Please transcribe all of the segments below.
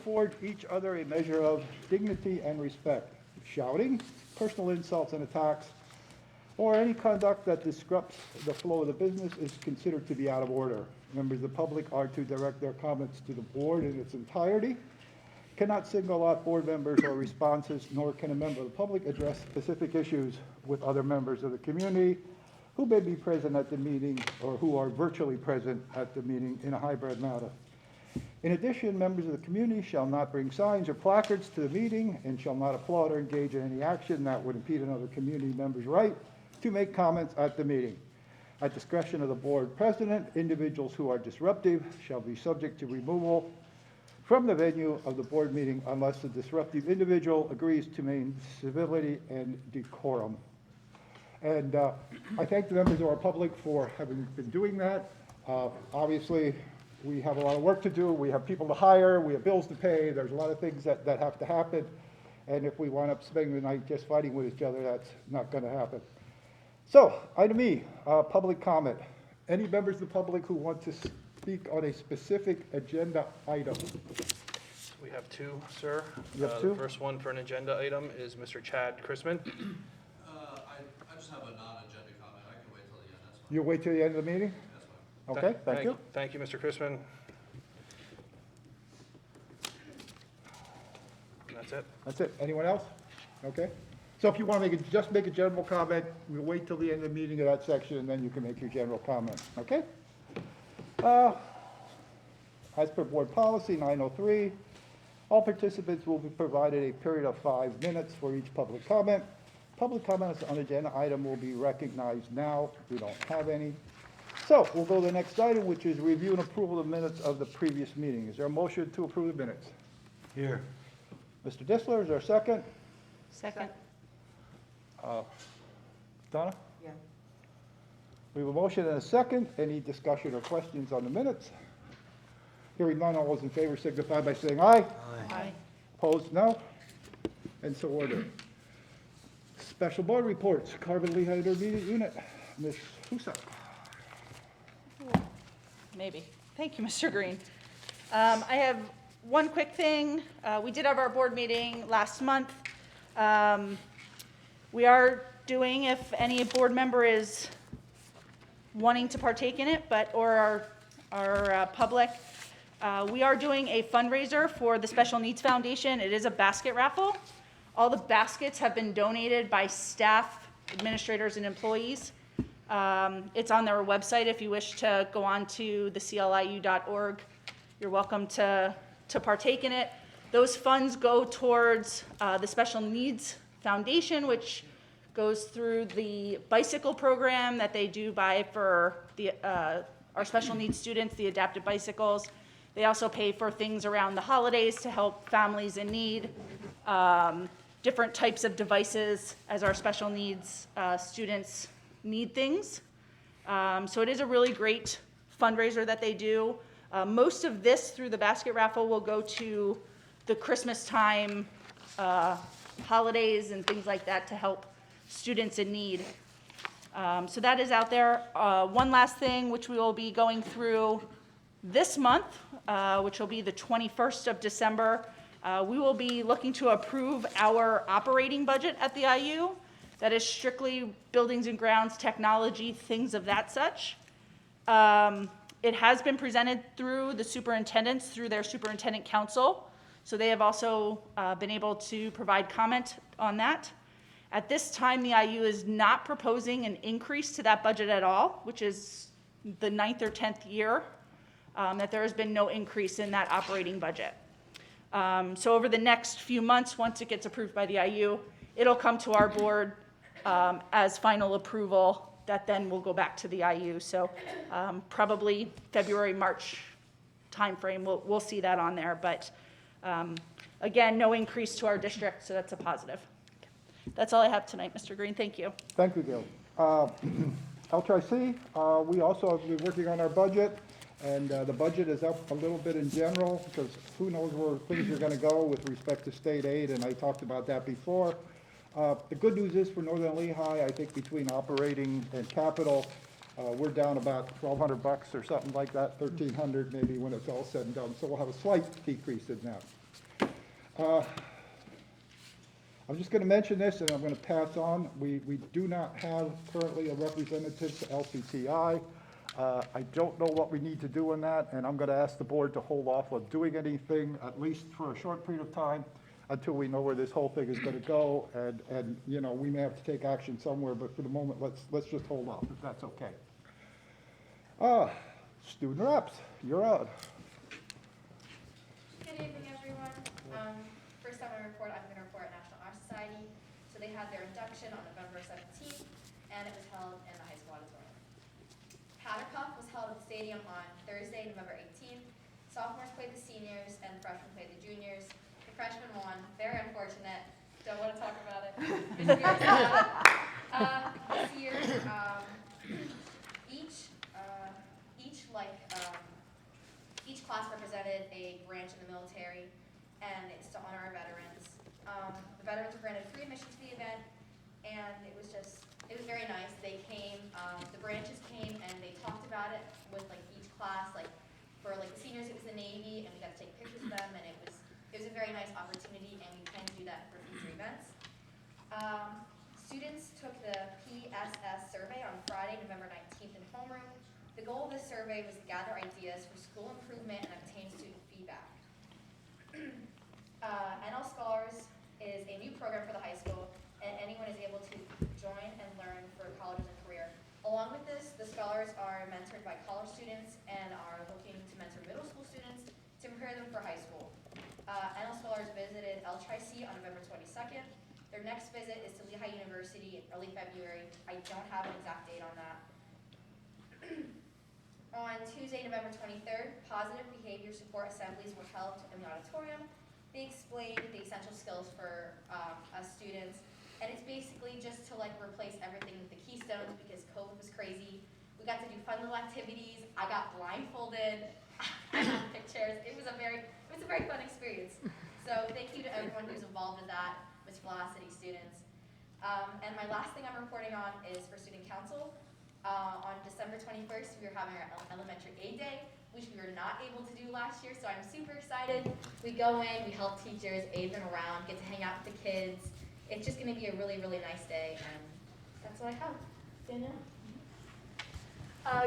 afford each other a measure of dignity and respect. Shouting, personal insults and attacks, or any conduct that disrupts the flow of the business is considered to be out of order. Members of the public are to direct their comments to the board in its entirety, cannot single out board members or responses, nor can a member of the public address specific issues with other members of the community who may be present at the meeting or who are virtually present at the meeting in a hybrid manner. In addition, members of the community shall not bring signs or placards to the meeting and shall not applaud or engage in any action that would impede another community member's right to make comments at the meeting. At discretion of the board president, individuals who are disruptive shall be subject to removal from the venue of the board meeting unless the disruptive individual agrees to maintain civility and decorum. And I thank the members of our public for having been doing that. Obviously, we have a lot of work to do. We have people to hire. We have bills to pay. There's a lot of things that have to happen. And if we wind up spending the night just fighting with each other, that's not going to happen. So, item E, public comment. Any members of the public who want to speak on a specific agenda item? We have two, sir. You have two? The first one for an agenda item is Mr. Chad Chrisman. I just have a non-agenda comment. I can wait till the end, that's fine. You'll wait till the end of the meeting? That's fine. Okay, thank you. Thank you, Mr. Chrisman. That's it. That's it. Anyone else? Okay. So if you want to just make a general comment, we'll wait till the end of the meeting of that section, and then you can make your general comment. Okay? As per board policy 903, all participants will be provided a period of 5 minutes for each public comment. Public comments on agenda item will be recognized now. We don't have any. So we'll go to the next item, which is review and approval of minutes of the previous meeting. Is there a motion to approve the minutes? Here. Mr. Dissler, is there a second? Second. Donna? Yeah. We have a motion and a second. Any discussion or questions on the minutes? Hearing none, all those in favor signify by saying aye. Aye. Opposed, no? And so ordered. Special board reports, Carbon Lehigh Intermediate Unit, Ms. Husak. Maybe. Thank you, Mr. Green. I have one quick thing. We did have our board meeting last month. We are doing, if any board member is wanting to partake in it, or our public, we are doing a fundraiser for the Special Needs Foundation. It is a basket raffle. All the baskets have been donated by staff, administrators, and employees. It's on their website if you wish to go on to the cliu.org. You're welcome to partake in it. Those funds go towards the Special Needs Foundation, which goes through the bicycle program that they do buy for our special needs students, the adapted bicycles. They also pay for things around the holidays to help families in need, different types of devices as our special needs students need things. So it is a really great fundraiser that they do. Most of this through the basket raffle will go to the Christmas time holidays and things like that to help students in need. So that is out there. One last thing, which we will be going through this month, which will be the 21st of December. We will be looking to approve our operating budget at the IU. That is strictly buildings and grounds, technology, things of that such. It has been presented through the superintendents, through their superintendent council. So they have also been able to provide comment on that. At this time, the IU is not proposing an increase to that budget at all, which is the 9th or 10th year that there has been no increase in that operating budget. So over the next few months, once it gets approved by the IU, it'll come to our board as final approval that then will go back to the IU. So probably February, March timeframe, we'll see that on there. But again, no increase to our district, so that's a positive. That's all I have tonight, Mr. Green. Thank you. Thank you, Gail. LTRC, we also have been working on our budget, and the budget is up a little bit in general because who knows where things are going to go with respect to state aid, and I talked about that before. The good news is for Northern Lehigh, I think between operating and capital, We're down about $1,200 or something like that, $1,300 maybe when it's all said and done. So we'll have a slight decrease in that. I'm just going to mention this, and I'm going to pass on. We do not have currently a representative to LCTI. I don't know what we need to do in that, and I'm going to ask the board to hold off on doing anything, at least for a short period of time, until we know where this whole thing is going to go. And you know, we may have to take action somewhere, but for the moment, let's just hold off, if that's okay. Student reps, you're on. Good evening, everyone. First time I report, I'm going to report National Honor Society. So they had their induction on November 17th, and it was held in the high school auditorium. Powder Puff was held at the stadium on Thursday, November 18th. Sophomores played the seniors, and freshmen played the juniors. The freshmen won. Very unfortunate. Don't want to talk about it. It was very sad. This year, each class represented a branch in the military, and it's to honor our veterans. The veterans were granted free admission to the event, and it was very nice. They came, the branches came, and they talked about it with like each class. Like for like the seniors, it was the Navy, and we got to take pictures of them, and it was a very nice opportunity, and we plan to do that for future events. Students took the PSS survey on Friday, November 19th in homeroom. The goal of this survey was to gather ideas for school improvement and obtain student feedback. NL Scholars is a new program for the high school, and anyone is able to join and learn for colleges and career. Along with this, the scholars are mentored by college students and are looking to mentor middle school students to prepare them for high school. NL Scholars visited El Tri-C on November 22nd. Their next visit is to Lehigh University in early February. I don't have an exact date on that. On Tuesday, November 23rd, positive behavior support assemblies were held in the auditorium. They explained the essential skills for us students, and it's basically just to like replace everything with the keystones because COVID was crazy. We got to do fun little activities. I got blindfolded. I got pictures. It was a very fun experience. So thank you to everyone who's involved in that, Ms. Velocity students. And my last thing I'm reporting on is for student council. On December 21st, we are having our elementary aid day, which we were not able to do last year, so I'm super excited. We go in, we help teachers, aid them around, get to hang out with the kids. It's just gonna be a really, really nice day, and that's what I have. Danielle?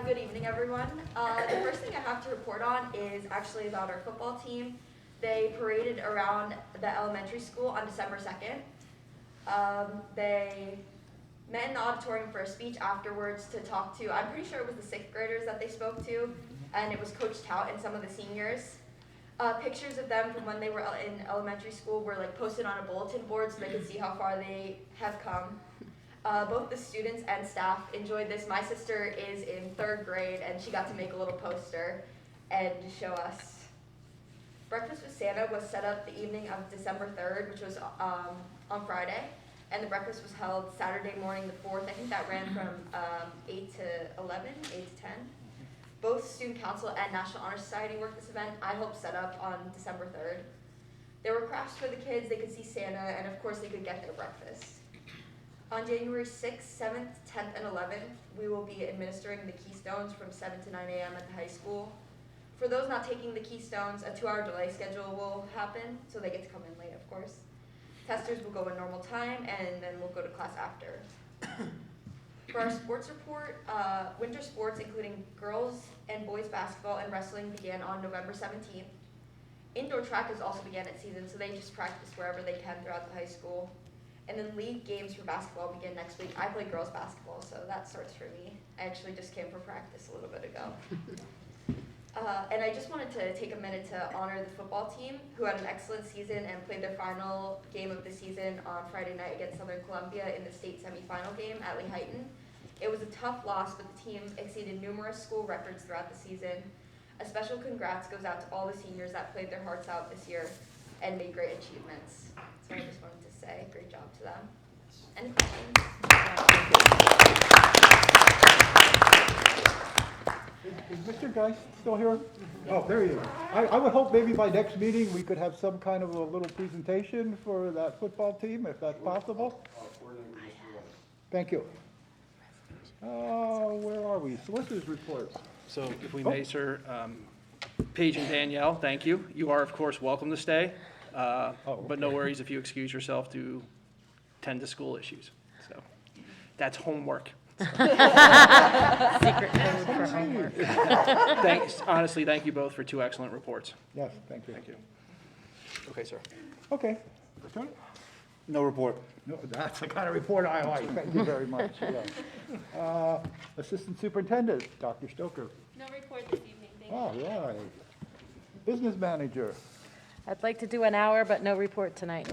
Good evening, everyone. The first thing I have to report on is actually about our football team. They paraded around the elementary school on December 2nd. They met in the auditorium for a speech afterwards to talk to, I'm pretty sure it was the 6th graders that they spoke to, and it was Coach Tout and some of the seniors. Pictures of them from when they were in elementary school were like posted on a bulletin board so they could see how far they have come. Both the students and staff enjoyed this. My sister is in 3rd grade, and she got to make a little poster and show us. Breakfast with Santa was set up the evening of December 3rd, which was on Friday. And the breakfast was held Saturday morning, the 4th. I think that ran from 8 to 11, 8 to 10. Both Student Council and National Honor Society worked this event. I helped set up on December 3rd. There were crafts for the kids. They could see Santa, and of course they could get their breakfast. On January 6th, 7th, 10th, and 11th, we will be administering the Keystones from 7 to 9 a.m. at the high school. For those not taking the Keystones, a 2-hour delay schedule will happen, so they get to come in late, of course. Testers will go in normal time, and then we'll go to class after. For our sports report, winter sports, including girls and boys basketball and wrestling, began on November 17th. Indoor track has also began its season, so they just practice wherever they can throughout the high school. And then league games for basketball begin next week. I play girls basketball, so that starts for me. I actually just came from practice a little bit ago. And I just wanted to take a minute to honor the football team, who had an excellent season and played their final game of the season on Friday night against Southern Columbia in the state semifinal game at Lehighton. It was a tough loss, but the team exceeded numerous school records throughout the season. A special congrats goes out to all the seniors that played their hearts out this year and made great achievements. So I just wanted to say great job to them. Any questions? Is Mr. Geist still here? Oh, there he is. I would hope maybe by next meeting, we could have some kind of a little presentation for that football team, if that's possible. Thank you. Where are we? Solicitors reports. So if we may, sir, Paige and Danielle, thank you. You are, of course, welcome to stay, but no worries if you excuse yourself to tend to school issues. So that's homework. Secret code for homework. Thanks, honestly, thank you both for two excellent reports. Yes, thank you. Thank you. Okay, sir. Okay. Attorney? No report. No, that's the kind of report I like. Thank you very much. Yeah. Assistant Superintendent, Dr. Stoker. No report this evening, thank you. All right. Business Manager. I'd like to do an hour, but no report tonight.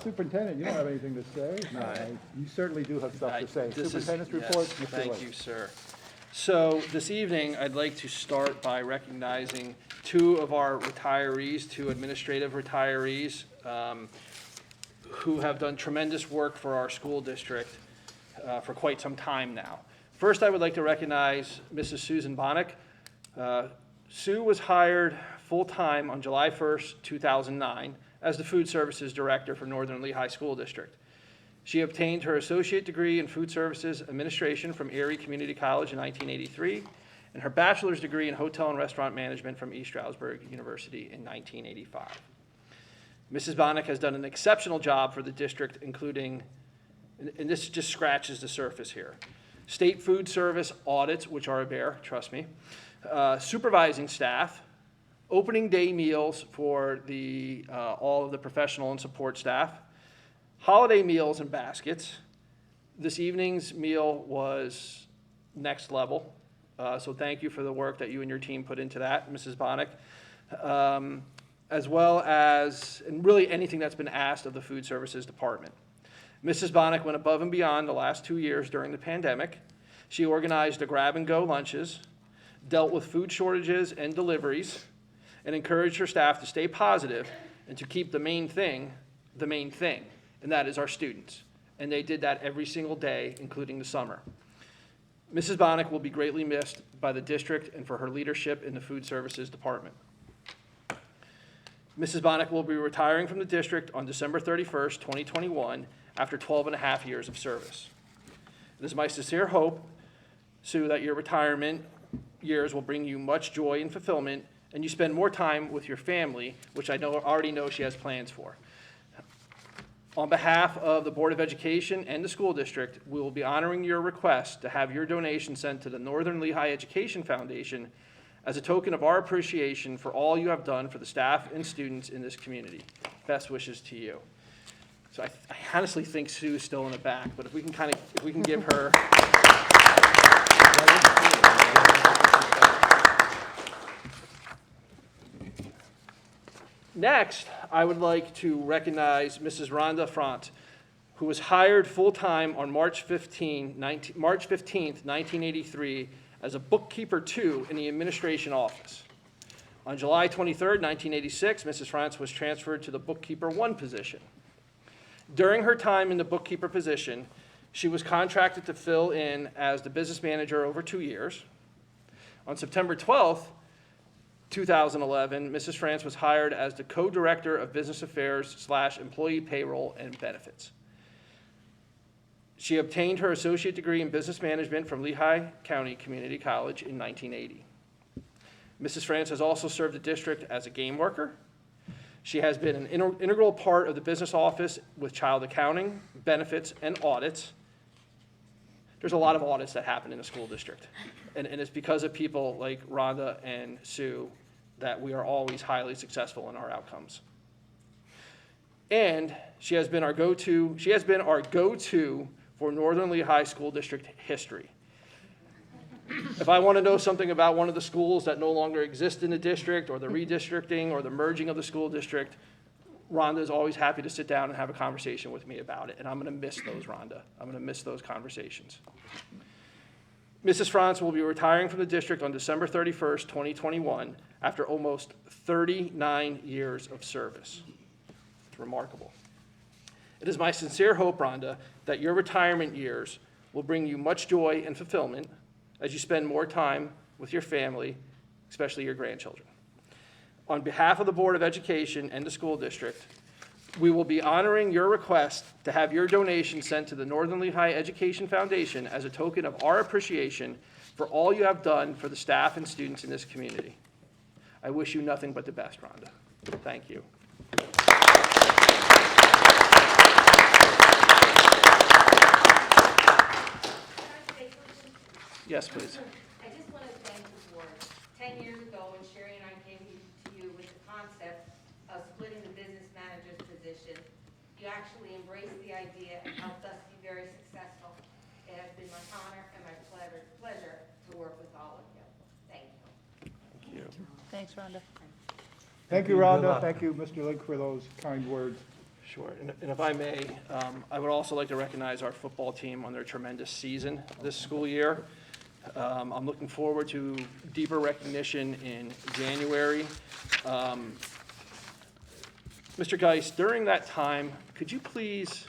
Superintendent, you don't have anything to say? No. You certainly do have stuff to say. This is- Superintendent's yes, report, Mr. Thank Lake. you, sir. So this evening, I'd like to start by recognizing two of our retirees, two administrative retirees, who have done tremendous work for our school district for quite some time now. First, I would like to recognize Mrs. Susan Bonik. Sue was hired full-time on July 1st, 2009, as the Food Services Director for Northern Lehigh School District. She obtained her associate degree in Food Services Administration from Erie Community College in 1983, and her bachelor's degree in Hotel and Restaurant Management from East Stroudsburg University in 1985. Mrs. Bonik has done an exceptional job for the district, including, and this just scratches the surface here, state food service audits, which are a bear, trust me, supervising staff, opening day meals for the, all of the professional and support staff, holiday meals and baskets. This evening's meal was next level, so thank you for the work that you and your team put into that, Mrs. Bonik, as well as, and really anything that's been asked of the Food Services Department. Mrs. Bonik went above and beyond the last 2 years during the pandemic. She organized the grab-and-go lunches, dealt with food shortages and deliveries, and encouraged her staff to stay positive and to keep the main thing, and that is our students. And they did that every single day, including the summer. Mrs. Bonik will be greatly missed by the district and for her leadership in the Food Services Department. Mrs. Bonik will be retiring from the district on December 31st, 2021, after 12 and a half years of service. It is my sincere hope, Sue, that your retirement years will bring you much joy and fulfillment, and you spend more time with your family, which I already know she has plans for. On behalf of the Board of Education and the school district, we will be honoring your request to have your donation sent to the Northern Lehigh Education Foundation as a token of our appreciation for all you have done for the staff and students in this community. Best wishes to you. So I honestly think Sue's still in the back, but if we can give her. Next, I would like to recognize Mrs. Rhonda Front, who was hired full-time on March 15th, 1983, as a bookkeeper 2 in the administration office. On July 23rd, 1986, Mrs. Frantz was transferred to the bookkeeper 1 position. During her time in the bookkeeper position, she was contracted to fill in as the business manager over 2 years. On September 12th, 2011, Mrs. Frantz was hired as the co-director of business affairs / employee payroll and benefits. She obtained her associate degree in business management from Lehigh County Community College in 1980. Mrs. Frantz has also served the district as a game worker. She has been an integral part of the business office with child accounting, benefits, and audits. There's a lot of audits that happen in the school district. And it's because of people like Rhonda and Sue that we are always highly successful in our outcomes. And she has been our go-to for Northern Lehigh School District history. If I want to know something about one of the schools that no longer exist in the district, or the redistricting, or the merging of the school district, Rhonda is always happy to sit down and have a conversation with me about it, and I'm going to miss those, Rhonda. I'm going to miss those conversations. Mrs. Frantz will be retiring from the district on December 31st, 2021, after almost 39 years of service. It's remarkable. It is my sincere hope, Rhonda, that your retirement years will bring you much joy and fulfillment as you spend more time with your family, especially your grandchildren. On behalf of the Board of Education and the school district, We will be honoring your request to have your donation sent to the Northern Lehigh Education Foundation as a token of our appreciation for all you have done for the staff and students in this community. I wish you nothing but the best, Rhonda. Thank you. Yes, please. I just want to thank the board. 10 years ago, when Sherry and I came to you with the concept of splitting the business manager's position, you actually embraced the idea and helped us be very successful. It has been my honor and my pleasure to work with all of you. Thank you. Thank you. Thanks, Rhonda. Thank you, Good Rhonda. luck. Thank you, Mr. Link, for those kind words. Sure, and if I may, I would also like to recognize our football team on their tremendous season this school year. I'm looking forward to deeper recognition in January. Mr. Geis, during that time, could you please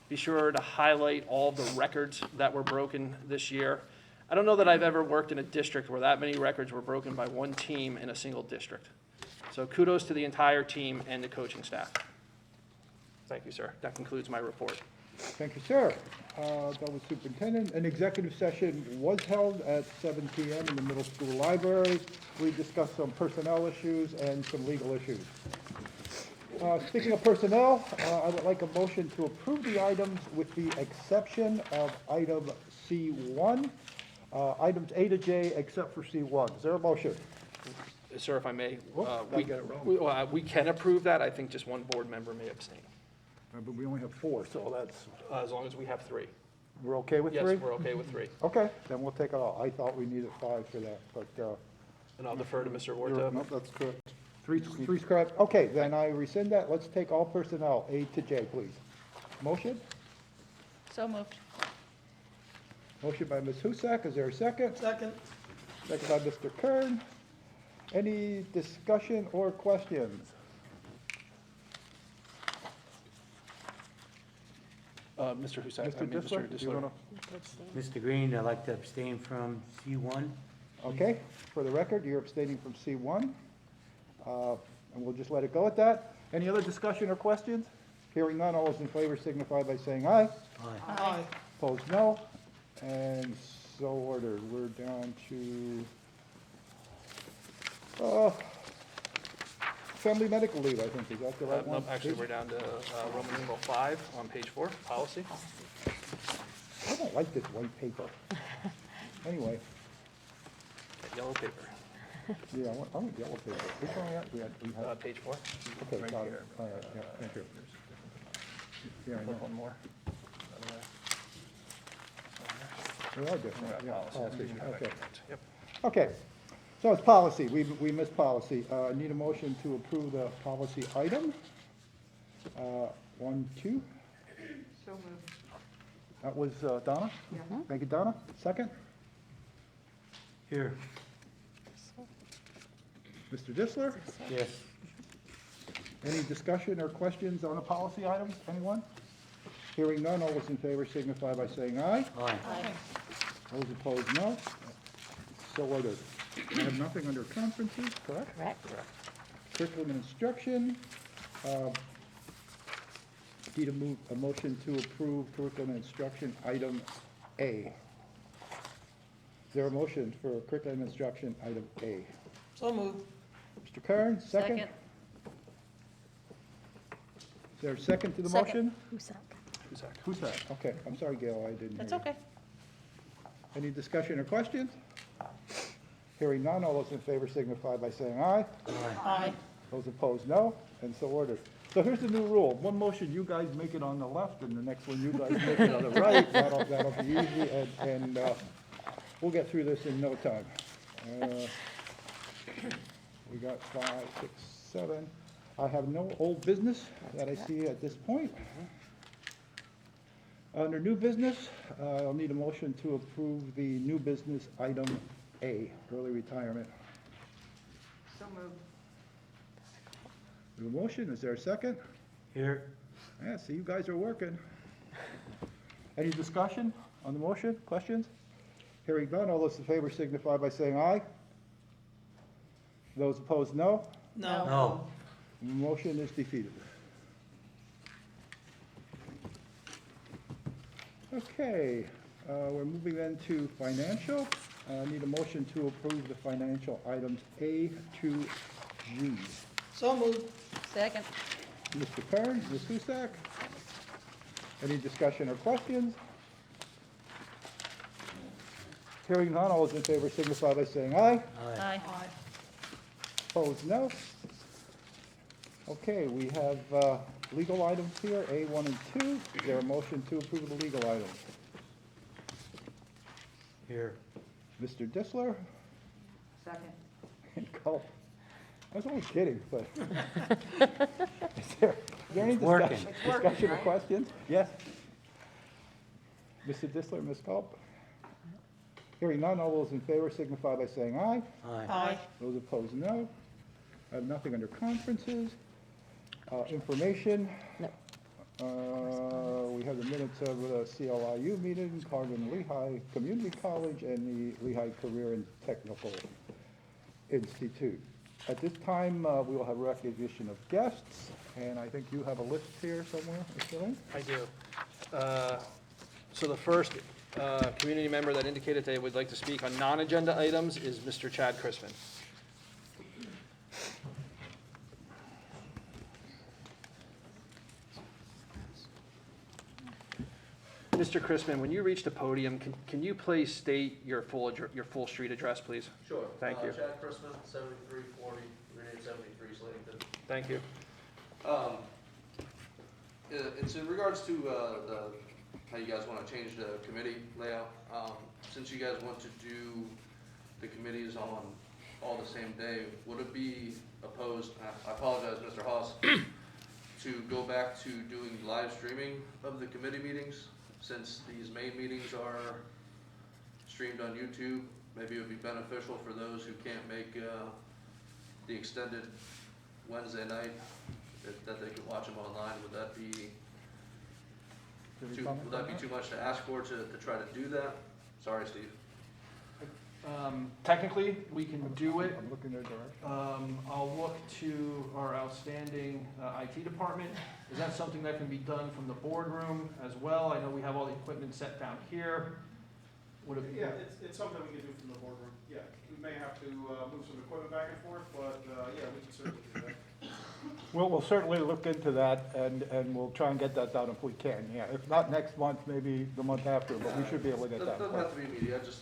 be sure to highlight all the records that were broken this year? I don't know that I've ever worked in a district where that many records were broken by one team in a single district. So kudos to the entire team and the coaching staff. Thank you, sir. That concludes my report. Thank you, sir. That was superintendent. An executive session was held at 7 PM in the middle school library. We discussed some personnel issues and some legal issues. Speaking of personnel, I would like a motion to approve the items with the exception of item C1, items A to J except for C1. Is there a motion? Sir, if I may, I get it wrong. we can approve that. I think just one board member may abstain, But we only have 4, so that's, as long as we have 3. we're okay with Yes, 3? we're okay with 3. Okay, then we'll take it all. I thought we needed 5 for that, but, And I'll defer to Mr. no, Warto. that's correct. Three's correct. Okay, then I rescind that. Let's take all personnel, A to J, please. Motion? So moved. Motion by Ms. Husak. Is there a second? Second. Second by Mr. Kern. Any discussion or questions? Mr. Husak, I Mr. mean, Dissler? Mr. Do you Dissler. wanna- Mr. Green, I'd like to abstain from C1. Okay, for the record, you're abstaining from C1. And we'll just let it go at that. Any other discussion or questions? Hearing none, all those in favor signify by saying aye. Aye. Opposed, no. And so ordered. We're down to family medical leave, I think. Is that the right one? Nope, actually, we're down to Roman numeral 5 on page 4, policy. I don't like this white paper. Anyway, Yellow paper, yeah, I want yellow paper. Which one we had? page 4. Okay, right got it. here. All right, yeah, thank you. Yeah, I know. Look one more. They are different, yeah. Policy, okay. Yep. Okay, so it's policy. We missed policy. Need a motion to approve the policy item. 1, 2. So moved. That was Donna? Thank you, Donna. Second? Here. Mr. Dissler? Yes. Any discussion or questions on the policy items? Anyone? Hearing none, all those in favor signify by saying aye. Aye. Those opposed, no. So ordered. I have nothing under conferences, correct? Correct. Curriculum and instruction. Need a motion to approve curriculum and instruction item A. Is there a motion for curriculum and instruction item A? So moved. Mr. Kern, second? Is there a second to the Second. motion? Husak. Who's that? Okay, I'm sorry, Gail, I didn't hear That's you. okay. Any discussion or questions? Hearing none, all those in favor signify by saying aye. Aye. Those opposed, no, and so ordered. So here's the new rule. One motion, you guys make it on the left, and the next one, you guys make it on the right. That'll be easy, and we'll get through this in no time. We got 5, 6, 7. I have no old business that I see at this point. Under new business, I'll need a motion to approve the new business item A, early retirement. So moved. We have a motion, is there a second? Here. Yeah, see, you guys are working. Any discussion on the motion, questions? Hearing none, all those in favor signify by saying aye. Those opposed, no. No. The motion is defeated. Okay, we're moving then to financial. I need a motion to approve the financial items A to G. So moved. Second. Mr. Kern, Ms. Husak? Any discussion or questions? Hearing none, all those in favor signify by saying aye. Aye. Opposed, no. Okay, we have legal items here, A1 and 2. Is there a motion to approve the legal items? Here. Mr. Disler Second. and Culp. I was only kidding, but is there any It's working. discussion or questions? Yes? Mr. Disler, Ms. Culp? Hearing none, all those in favor signify by saying aye. Aye. Those opposed, no. I have nothing under conferences. Information. No. We have the minutes of the CLIU meeting, Carbon-Lehigh Community College, and the Lehigh Career and Technical Institute. At this time, we will have recognition of guests, and I think you have a list here somewhere, Mr. Lynn? I do. So the first community member that indicated they would like to speak on non-agenda items is Mr. Chad Chrisman. Mr. Chrisman, when you reach the podium, can you please state your full street address, please? Sure. Thank you. Chad Chrisman, 7340, Route 873, Slatington. Thank you. It's in regards to how you guys want to change the committee layout. Since you guys want to do the committees on all the same day, would it be opposed, I apologize, Mr. Haas, to go back to doing live streaming of the committee meetings? Since these main meetings are streamed on YouTube, maybe it would be beneficial for those who can't make the extended Wednesday night, that they could watch them online. Would that be too much to ask for to try to do that? Sorry, Steve. Technically, we can do it. I'm looking their direction. I'll look to our outstanding IT department. Is that something that can be done from the boardroom as well? I know we have all the equipment set down here. Would it be? Yeah, it's something we can do from the boardroom, yeah. We may have to move some equipment back and forth, but yeah, we can certainly do that. We'll certainly look into that, and we'll try and get that done if we can, yeah. If not next month, maybe the month after, but we should be able to get that. Doesn't have to be immediate.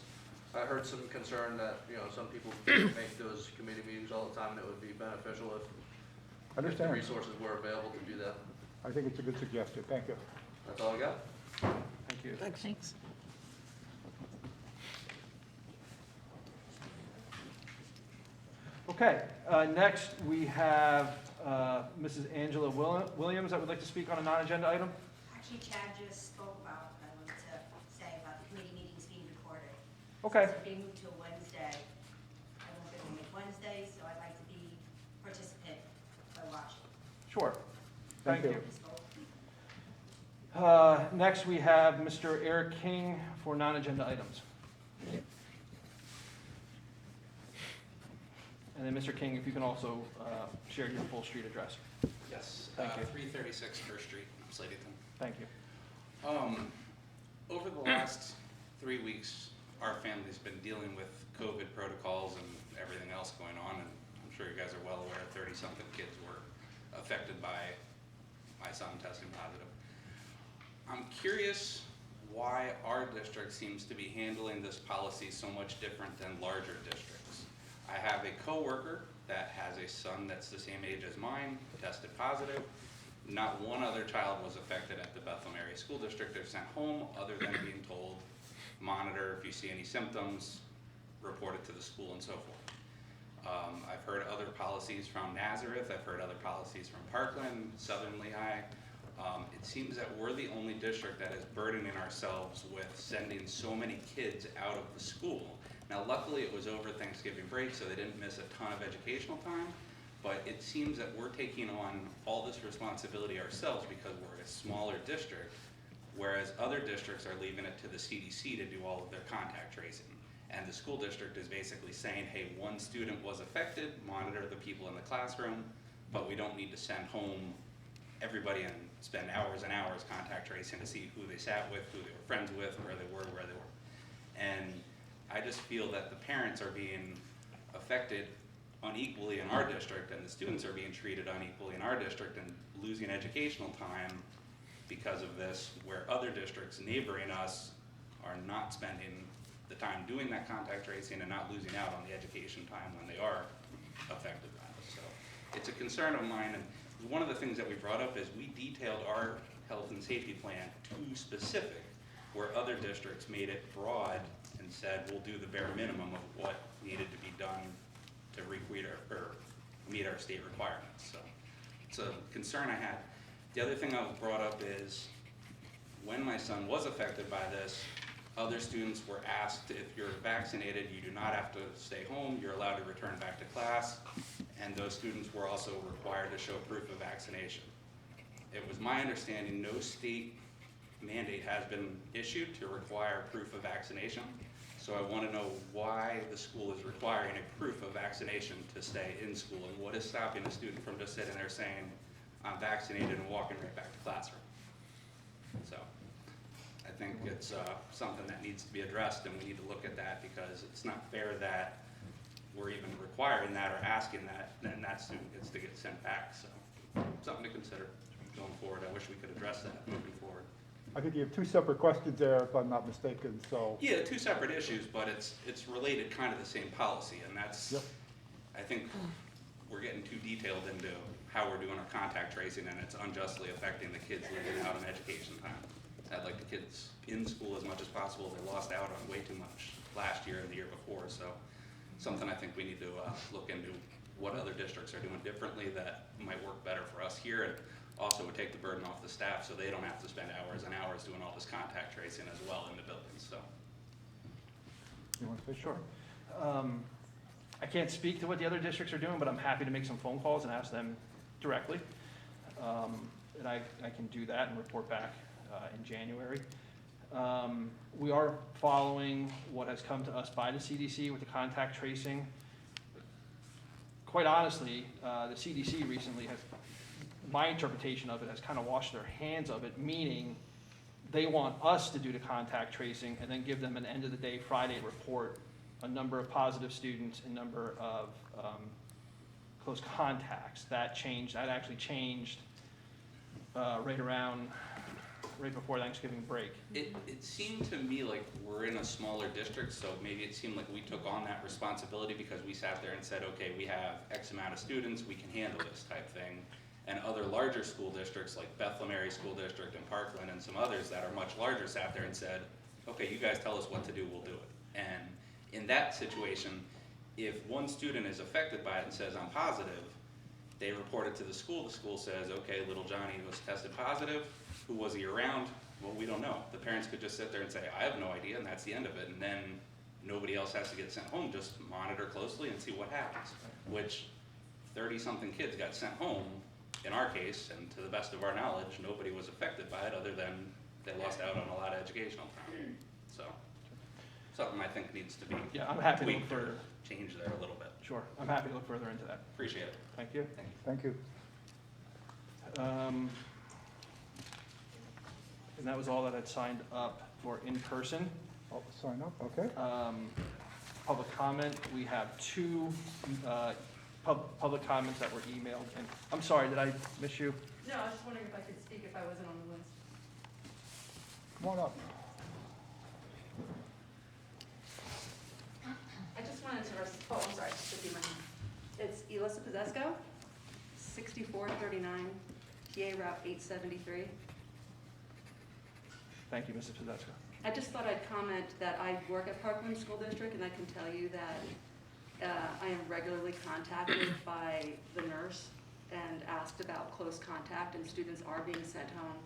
I heard some concern that, some people can't make those committee meetings all the time, and it would be beneficial if the Understand. resources were available to do that. I think it's a good suggestion, thank you. That's all I got. Thank you. Thanks. Okay, next we have Mrs. Angela Williams that would like to speak on a non-agenda item. Actually, Chad just spoke about, I wanted to say about the committee meetings being recorded. Okay. So if they move to Wednesday, I won't be able to make Wednesday, so I'd like to be participant by watching. Sure. Thank you. Next, we have Mr. Eric King for non-agenda items. And then, Mr. King, if you can also share your full street address. Yes, Thank you. 336 First Street, Slatington. Thank you. Over the last 3 weeks, our family's been dealing with COVID protocols and everything else going on, and I'm sure you guys are well aware 30-something kids were affected by my son testing positive. I'm curious why our district seems to be handling this policy so much different than larger districts. I have a coworker that has a son that's the same age as mine, tested positive. Not one other child was affected at the Bethlehem Area School District. They're sent home other than being told, monitor if you see any symptoms, report it to the school and so forth. I've heard other policies from Nazareth. I've heard other policies from Parkland, Southern Lehigh. It seems that we're the only district that is burdening ourselves with sending so many kids out of the school. Now, luckily, it was over Thanksgiving break, so they didn't miss a ton of educational time, but it seems that we're taking on all this responsibility ourselves because we're a smaller district, whereas other districts are leaving it to the CDC to do all of their contact tracing. And the school district is basically saying, hey, one student was affected, monitor the people in the classroom, but we don't need to send home everybody in spend hours and hours contact tracing to see who they sat with, who they were friends with, where they were. And I just feel that the parents are being affected unequally in our district, and the students are being treated unequally in our district and losing educational time because of this, where other districts neighboring us are not spending the time doing that contact tracing and not losing out on the education time when they are affected by it. So it's a concern of mine, and one of the things that we brought up is we detailed our health and safety plan too specific, where other districts made it broad and said, we'll do the bare minimum of what needed to be done to meet our state requirements. So it's a concern I had. The other thing I was brought up is when my son was affected by this, other students were asked, if you're vaccinated, you do not have to stay home, you're allowed to return back to class, and those students were also required to show proof of vaccination. It was my understanding no state mandate has been issued to require proof of vaccination. So I want to know why the school is requiring a proof of vaccination to stay in school, and what is stopping a student from just sitting there saying, I'm vaccinated and walking right back to classroom. So I think it's something that needs to be addressed, and we need to look at that, because it's not fair that we're even requiring that or asking that, then that student gets to get sent back. So something to consider going forward. I wish we could address that moving forward. I think you have two separate questions there, if I'm not mistaken, so. Yeah, two separate issues, but it's related, kind of the same policy, and that's, Yep. I think we're getting too detailed into how we're doing our contact tracing, and it's unjustly affecting the kids living out in education time. I'd like the kids in school as much as possible. They lost out on way too much last year and the year before, so something I think we need to look into, what other districts are doing differently that might work better for us here, and also would take the burden off the staff so they don't have to spend hours and hours doing all this contact tracing as well in the buildings, so. You want to say? Sure. I can't speak to what the other districts are doing, but I'm happy to make some phone calls and ask them directly. And I can do that and report back in January. We are following what has come to us by the CDC with the contact tracing. Quite honestly, the CDC recently has, my interpretation of it, has kind of washed their hands of it, meaning they want us to do the contact tracing and then give them an end of the day Friday report, a number of positive students, a number of close contacts. That actually changed right before Thanksgiving break. It seemed to me like we're in a smaller district, so maybe it seemed like we took on that responsibility because we sat there and said, okay, we have X amount of students, we can handle this type thing. And other larger school districts like Bethlehem Area School District and Parkland and some others that are much larger sat there and said, okay, you guys tell us what to do, we'll do it. And in that situation, if one student is affected by it and says, I'm positive, they report it to the school says, okay, little Johnny was tested positive, who was he around? Well, we don't know. The parents could just sit there and say, I have no idea, and that's the end of it, and then nobody else has to get sent home, just monitor closely and see what happens, which 30-something kids got sent home. In our case, and to the best of our knowledge, nobody was affected by it other than they lost out on a lot of educational time. So, something I think needs to be Yeah, I'm happy to look tweaked or further. changed there a little bit. Sure, I'm happy to look further into that. Appreciate it. Thank you. Thank you. And that was all that I'd signed up for in person. I'll sign up, okay. Public comment, we have two public comments that were emailed. And I'm sorry, did I miss you? No, I was just wondering if I could speak if I wasn't on the list. Come on up. I just wanted to, I'm sorry, should be my name. It's Elissa Pozesko, 6439, PA Route 873. Thank you, Mrs. Tedesco. I just thought I'd comment that I work at Parkland School District, and I can tell you that I am regularly contacted by the nurse and asked about close contact, and students are being sent home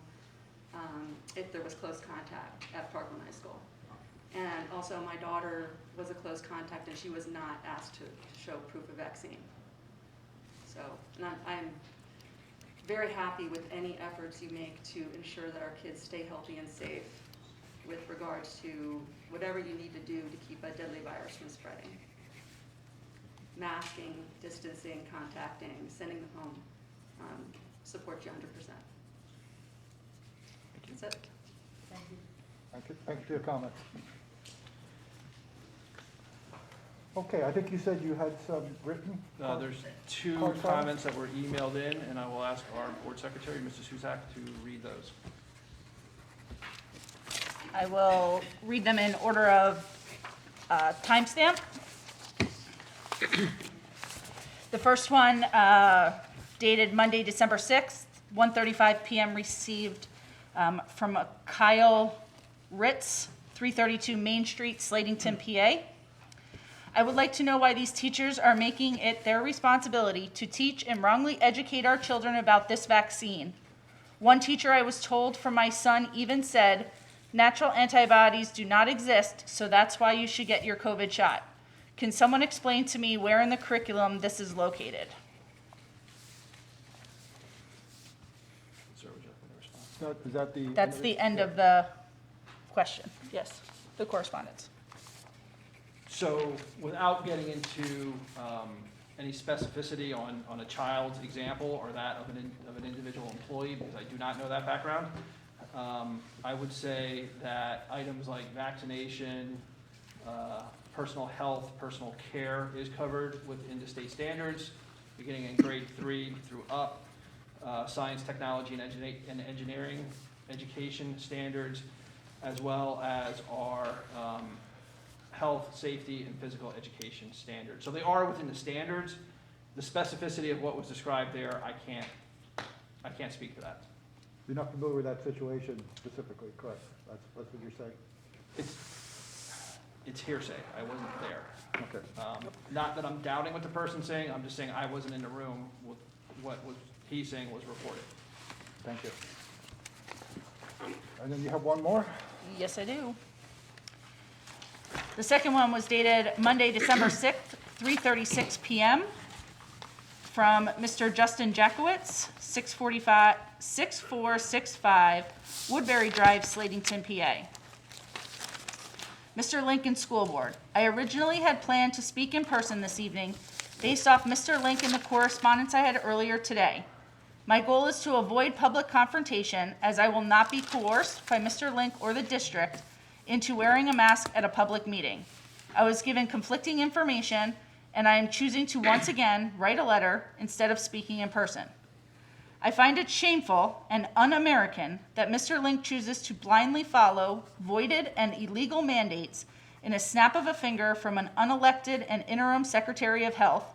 if there was close contact at Parkland High School. And also, my daughter was a close contact, and she was not asked to show proof of vaccine. So, and I'm very happy with any efforts you make to ensure that our kids stay healthy and safe with regards to whatever you need to do to keep a deadly virus from spreading. Masking, distancing, contacting, sending them home, support you 100%. That's it. Thank you for your comments. Okay, I think you said you had some written? There's two Correspondence? comments that were emailed in, and I will ask our board secretary, Mrs. Husak, to read those. I will read them in order of timestamp. The first one, dated Monday, December 6th, 1:35 PM, received from Kyle Ritz, 332 Main Street, Slatington, PA. I would like to know why these teachers are making it their responsibility to teach and wrongly educate our children about this vaccine. One teacher I was told from my son even said, natural antibodies do not exist, so that's why you should get your COVID shot. Can someone explain to me where in the curriculum this is located? Sir, would you like me to respond? Is that the? That's the end of the question. Yes, the correspondence. So without getting into any specificity on a child's example or that of an individual employee, because I do not know that background, I would say that items like vaccination, personal health, personal care is covered within the state standards, beginning in grade 3 through up. Science, technology, and engineering education standards, as well as our health, safety, and physical education standards. So they are within the standards. The specificity of what was described there, I can't speak to that. You're not familiar with that situation specifically, correct? That's what you're saying? It's hearsay. I wasn't there. Okay. Not that I'm doubting what the person's saying, I'm just saying I wasn't in the room with what was he's saying was reported. Thank you. And then you have one more? Yes, I do. The second one was dated Monday, December 6th, 3:36 PM, from Mr. Justin Jackowitz, 6465 Woodbury Drive, Slatington, PA. Mr. Lincoln School Board, I originally had planned to speak in person this evening based off Mr. Link and the correspondence I had earlier today. My goal is to avoid public confrontation, as I will not be coerced by Mr. Link or the district into wearing a mask at a public meeting. I was given conflicting information, and I am choosing to once again write a letter instead of speaking in person. I find it shameful and un-American that Mr. Link chooses to blindly follow voided and illegal mandates in a snap of a finger from an unelected and interim Secretary of Health,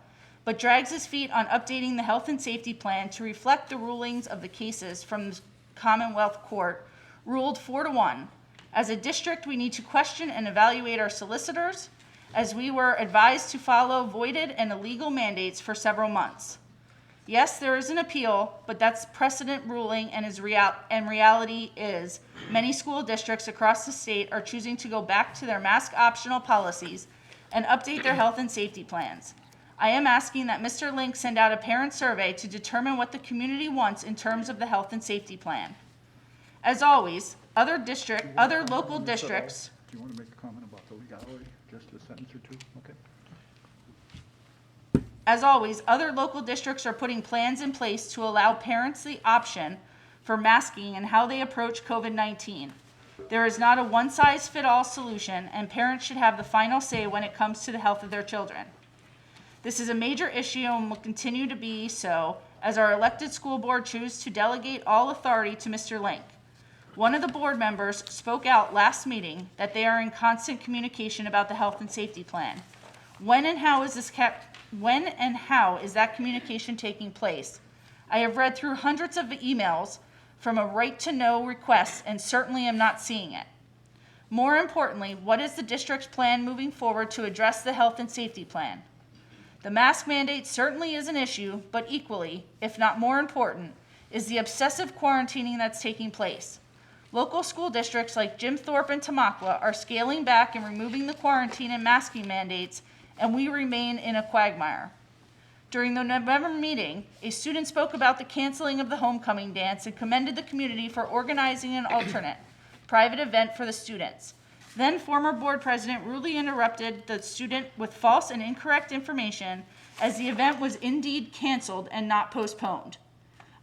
but drags his feet on updating the health and safety plan to reflect the rulings of the cases from the Commonwealth Court, ruled 4-1. As a district, we need to question and evaluate our solicitors, as we were advised to follow voided and illegal mandates for several months. Yes, there is an appeal, but that's precedent ruling, and reality is many school districts across the state are choosing to go back to their mask optional policies and update their health and safety plans. I am asking that Mr. Link send out a parent survey to determine what the community wants in terms of the health and safety plan. As always, other local districts. Do you want to make a comment about the legality? Just a sentence or two? Okay. As always, other local districts are putting plans in place to allow parents the option for masking and how they approach COVID-19. There is not a one-size-fits-all solution, and parents should have the final say when it comes to the health of their children. This is a major issue and will continue to be so as our elected school board chooses to delegate all authority to Mr. Link. One of the board members spoke out last meeting that they are in constant communication about the health and safety plan. When and how is that communication taking place? I have read through hundreds of emails from a right-to-know request and certainly am not seeing it. More importantly, what is the district's plan moving forward to address the health and safety plan? The mask mandate certainly is an issue, but equally, if not more important, is the obsessive quarantining that's taking place. Local school districts like Jim Thorpe and Tamaqua are scaling back and removing the quarantine and masking mandates, and we remain in a quagmire. During the November meeting, a student spoke about the canceling of the homecoming dance and commended the community for organizing an alternate, private event for the students. Then former board president rudely interrupted the student with false and incorrect information, as the event was indeed canceled and not postponed.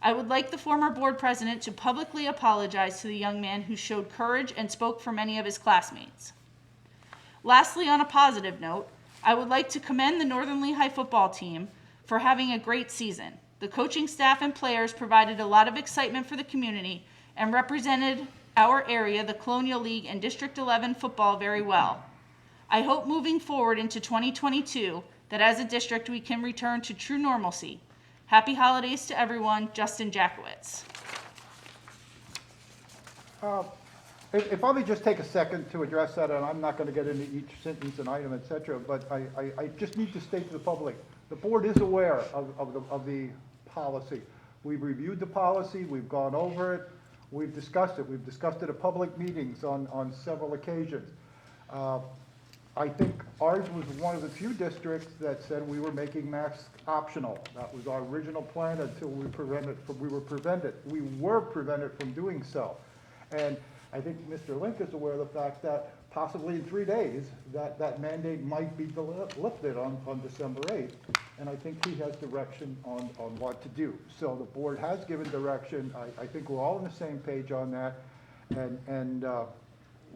I would like the former board president to publicly apologize to the young man who showed courage and spoke for many of his classmates. Lastly, on a positive note, I would like to commend the Northern Lehigh football team for having a great season. The coaching staff and players provided a lot of excitement for the community and represented our area, the Colonial League and District 11 football very well. I hope moving forward into 2022 that as a district we can return to true normalcy. Happy holidays to everyone, Justin Jackowitz. If I may just take a second to address that, and I'm not going to get into each sentence and item, et cetera, but I just need to state to the public, the board is aware of the policy. We've reviewed the policy, we've gone over it, we've discussed it. We've discussed it at public meetings on several occasions. I think ours was one of the few districts that said we were making masks optional. That was our original plan until we were prevented from doing so. And I think Mr. Link is aware of the fact that possibly in 3 days, that mandate might be lifted on December 8th. And I think he has direction on what to do. So the board has given direction. I think we're all on the same page on that. And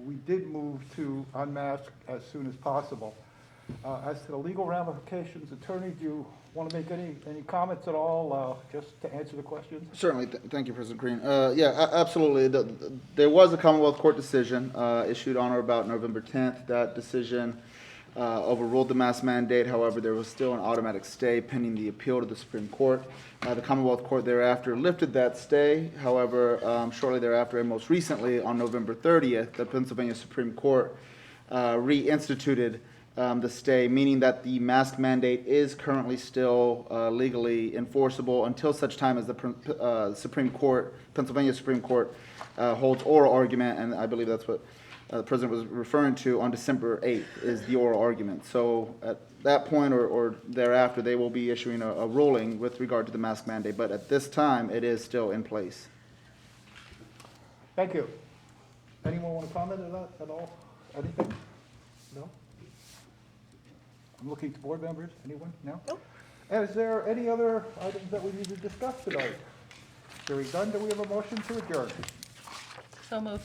we did move to unmask as soon as possible. As to the legal ramifications, attorney, do you want to make any comments at all, just to answer the questions? Certainly. Thank you, President Green. Yeah, absolutely. There was a Commonwealth Court decision issued on or about November 10th. That decision overruled the mask mandate. However, there was still an automatic stay pending the appeal to the Supreme Court. The Commonwealth Court thereafter lifted that stay. However, shortly thereafter, and most recently on November 30th, the Pennsylvania Supreme Court reinstituted the stay, meaning that the mask mandate is currently still legally enforceable until such time as the Supreme Court, Pennsylvania Supreme Court, holds oral argument, and I believe that's what the President was referring to on December 8th, is the oral argument. So at that point or thereafter, they will be issuing a ruling with regard to the mask mandate, but at this time, it is still in place. Thank you. Anyone want to comment on that at all? Anything? No? I'm looking to board members. Anyone? No? Nope. And is there any other items that we need to discuss tonight? Hearing none, do we have a motion to adjourn? So moved.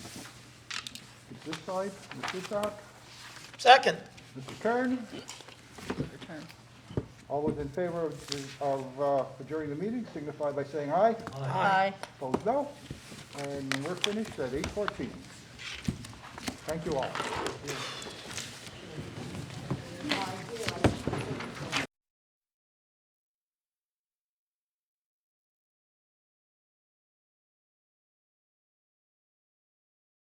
Is this side, Mr. Sock? Second. Mr. Kern? Return. All those in favor of adjourning the meeting signify by saying aye. Aye. Opposed, no. And we're finished at 8:14. Thank you all.